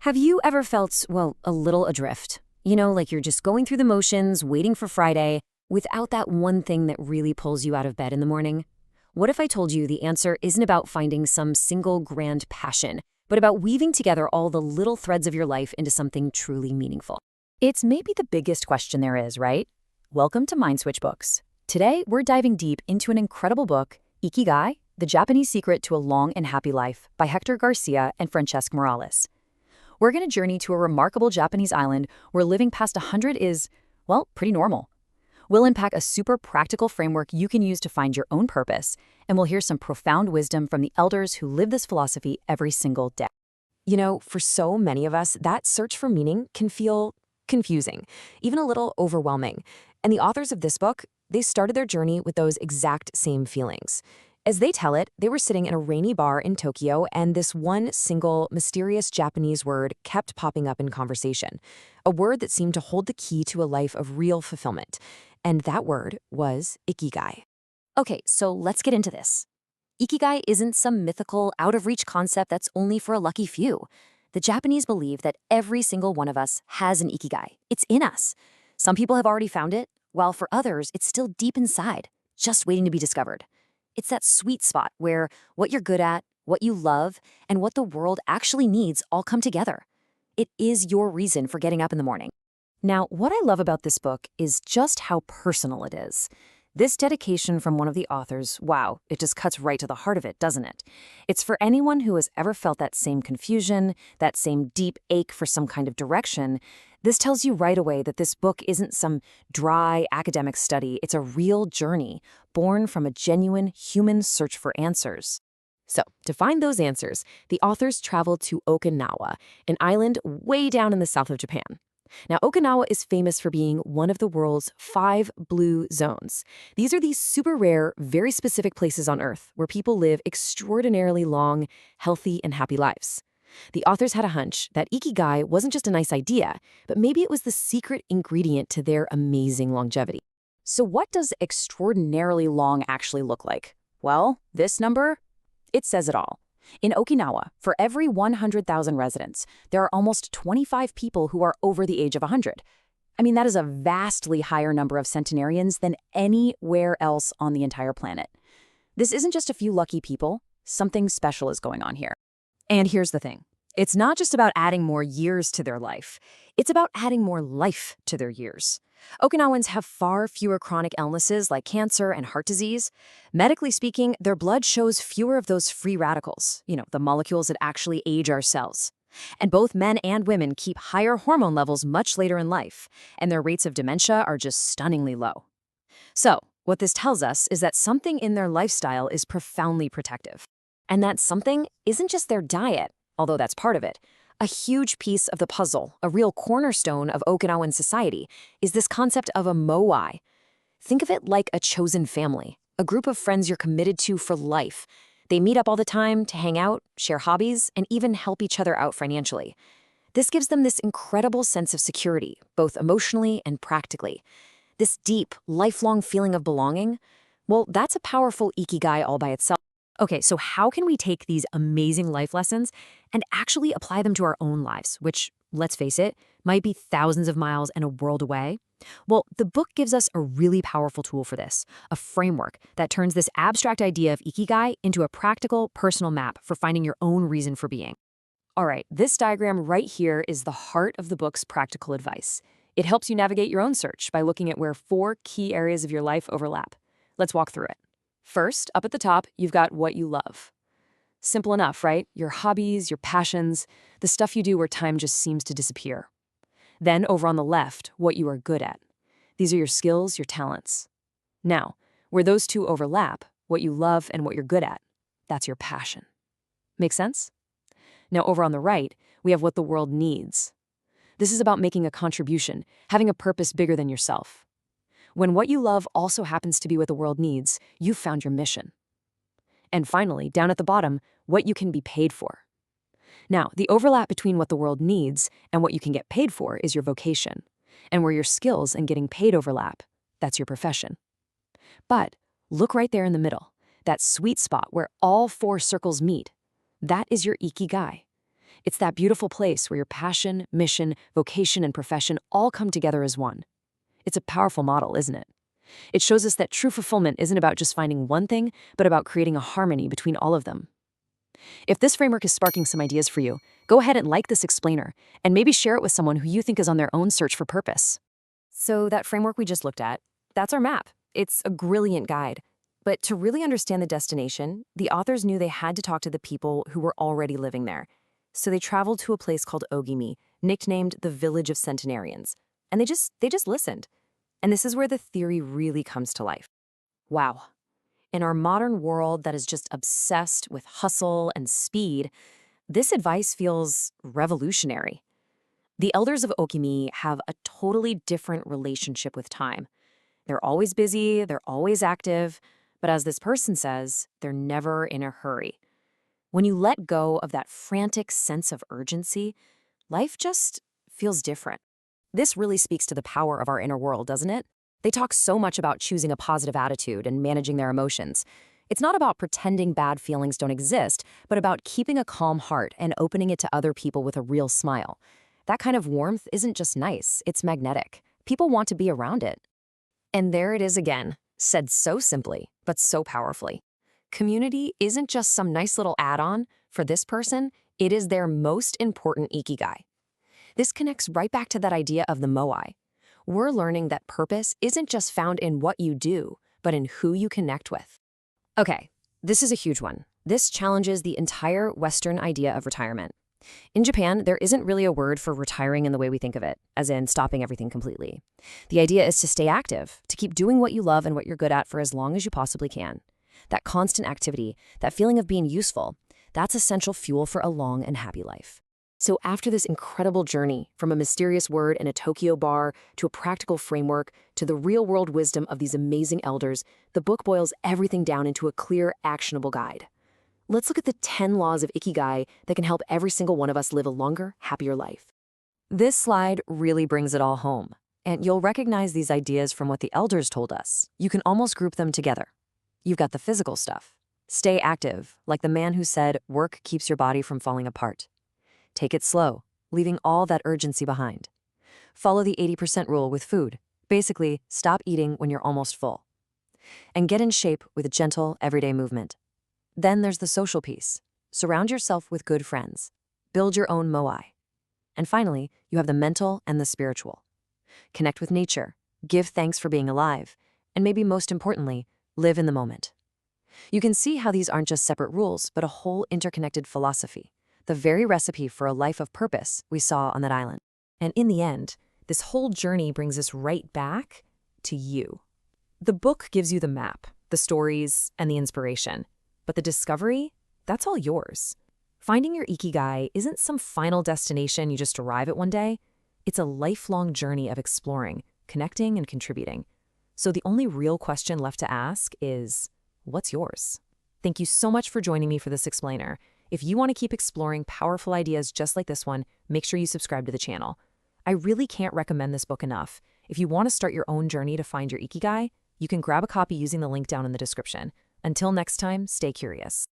Have you ever felt, well, a little adrift? Like you're just going through the motions, waiting for Friday, without that one thing that really pulls you out of bed in the morning? What if I told you the answer isn't about finding some single grand passion, but about weaving together all the little threads of your life into something truly meaningful? It's maybe the biggest question there is, right? Welcome to MindSwitch Books. Today, we're diving deep into an incredible book, Ikigai, The Japanese Secret to a Long and Happy Life by Héctor García and Francesc Miralles. We're going to journey to a remarkable Japanese island where living past 100 is, well, pretty normal. We'll unpack a super practical framework you can use to find your own purpose, and we'll hear some profound wisdom from the elders who live this philosophy every single day. For so many of us, that search for meaning can feel confusing, even a little overwhelming. And the authors of this book, they started their journey with those exact same feelings. As they tell it, they were sitting in a rainy bar in Tokyo, and this one single, mysterious Japanese word kept popping up in conversation, a word that seemed to hold the key to a life of real fulfillment. And that word was Ikigai. Okay, so let's get into this. Ikigai isn't some mythical, out-of-reach concept that's only for a lucky few. The Japanese believe that every single one of us has an Ikigai. It's in us. Some people have already found it, while for others, it's still deep inside, just waiting to be discovered. It's that sweet spot where what you're good at, what you love, and what the world actually needs all come together. It is your reason for getting up in the morning. Now, what I love about this book is just how personal it is. This dedication from one of the authors, wow, it just cuts right to the heart of it, doesn't it? It's for anyone who has ever felt that same confusion, that same deep ache for some kind of direction. This tells you right away that this book isn't some dry academic study. It's a real journey, born from a genuine human search for answers. So, to find those answers, the authors traveled to Okinawa, an island way down in the south of Japan. Now, Okinawa is famous for being one of the world's 5 blue zones. These are these super rare, very specific places on Earth where people live extraordinarily long, healthy, and happy lives. The authors had a hunch that Ikigai wasn't just a nice idea, but maybe it was the secret ingredient to their amazing longevity. So what does extraordinarily long actually look like? Well, this number, it says it all. In Okinawa, for every 100,000 residents, there are almost 25 people who are over the age of 100. I mean, that is a vastly higher number of centenarians than anywhere else on the entire planet. This isn't just a few lucky people. Something special is going on here. And here's the thing. It's not just about adding more years to their life. It's about adding more life to their years. Okinawans have far fewer chronic illnesses like cancer and heart disease. Medically speaking, their blood shows fewer of those free radicals, the molecules that actually age our cells. And both men and women keep higher hormone levels much later in life, and their rates of dementia are just stunningly low. So, what this tells us is that something in their lifestyle is profoundly protective. And that something isn't just their diet, although that's part of it. A huge piece of the puzzle, a real cornerstone of Okinawan society, is this concept of a moai. Think of it like a chosen family, a group of friends you're committed to for life. They meet up all the time to hang out, share hobbies, and even help each other out financially. This gives them this incredible sense of security, both emotionally and practically. This deep, lifelong feeling of belonging, well, that's a powerful ikigai all by itself. Okay, so how can we take these amazing life lessons and actually apply them to our own lives, which, let's face it, might be thousands of miles and a world away? Well, the book gives us a really powerful tool for this, a framework that turns this abstract idea of ikigai into a practical, personal map for finding your own reason for being. All right, this diagram right here is the heart of the book's practical advice. It helps you navigate your own search by looking at where 4 key areas of your life overlap. Let's walk through it. First, up at the top, you've got what you love. Simple enough, right? Your hobbies, your passions, the stuff you do where time just seems to disappear. Then over on the left, what you are good at. These are your skills, your talents. Now, where those two overlap, what you love and what you're good at, that's your passion. Make sense? Now over on the right, we have what the world needs. This is about making a contribution, having a purpose bigger than yourself. When what you love also happens to be what the world needs, you've found your mission. And finally, down at the bottom, what you can be paid for. Now, the overlap between what the world needs and what you can get paid for is your vocation. And where your skills and getting paid overlap, that's your profession. But look right there in the middle, that sweet spot where all 4 circles meet. That is your ikigai. It's that beautiful place where your passion, mission, vocation, and profession all come together as one. It's a powerful model, isn't it? It shows us that true fulfillment isn't about just finding one thing, but about creating a harmony between all of them. If this framework is sparking some ideas for you, go ahead and like this explainer, and maybe share it with someone who you think is on their own search for purpose. So that framework we just looked at, that's our map. It's a brilliant guide. But to really understand the destination, the authors knew they had to talk to the people who were already living there. So they traveled to a place called Ogimi, nicknamed the Village of Centenarians. And they just listened. And this is where the theory really comes to life. Wow. In our modern world that is just obsessed with hustle and speed, this advice feels revolutionary. The elders of Ogimi have a totally different relationship with time. They're always busy, they're always active, but as this person says, they're never in a hurry. When you let go of that frantic sense of urgency, life just feels different. This really speaks to the power of our inner world, doesn't it? They talk so much about choosing a positive attitude and managing their emotions. It's not about pretending bad feelings don't exist, but about keeping a calm heart and opening it to other people with a real smile. That kind of warmth isn't just nice, it's magnetic. People want to be around it. And there it is again, said so simply, but so powerfully. Community isn't just some nice little add-on. For this person, it is their most important Ikigai. This connects right back to that idea of the moai. We're learning that purpose isn't just found in what you do, but in who you connect with. Okay, this is a huge one. This challenges the entire Western idea of retirement. In Japan, there isn't really a word for retiring in the way we think of it, as in stopping everything completely. The idea is to stay active, to keep doing what you love and what you're good at for as long as you possibly can. That constant activity, that feeling of being useful, that's essential fuel for a long and happy life. So after this incredible journey, from a mysterious word in a Tokyo bar to a practical framework to the real-world wisdom of these amazing elders, the book boils everything down into a clear, actionable guide. Let's look at the 10 laws of Ikigai that can help every single one of us live a longer, happier life. This slide really brings it all home, and you'll recognize these ideas from what the elders told us. You can almost group them together. You've got the physical stuff. Stay active, like the man who said, work keeps your body from falling apart. Take it slow, leaving all that urgency behind. Follow the 80% rule with food. Basically, stop eating when you're almost full. And get in shape with gentle, everyday movement. Then there's the social piece. Surround yourself with good friends. Build your own moai. And finally, you have the mental and the spiritual. Connect with nature, give thanks for being alive, and maybe most importantly, live in the moment. You can see how these aren't just separate rules, but a whole interconnected philosophy. The very recipe for a life of purpose we saw on that island. And in the end, this whole journey brings us right back to you. The book gives you the map, the stories, and the inspiration. But the discovery, that's all yours. Finding your Ikigai isn't some final destination you just arrive at one day. It's a lifelong journey of exploring, connecting, and contributing. So the only real question left to ask is, what's yours? Thank you so much for joining me for this explainer. If you want to keep exploring powerful ideas just like this one, make sure you subscribe to the channel. I really can't recommend this book enough. If you want to start your own journey to find your Ikigai, you can grab a copy using the link down in the description. Until next time, stay curious.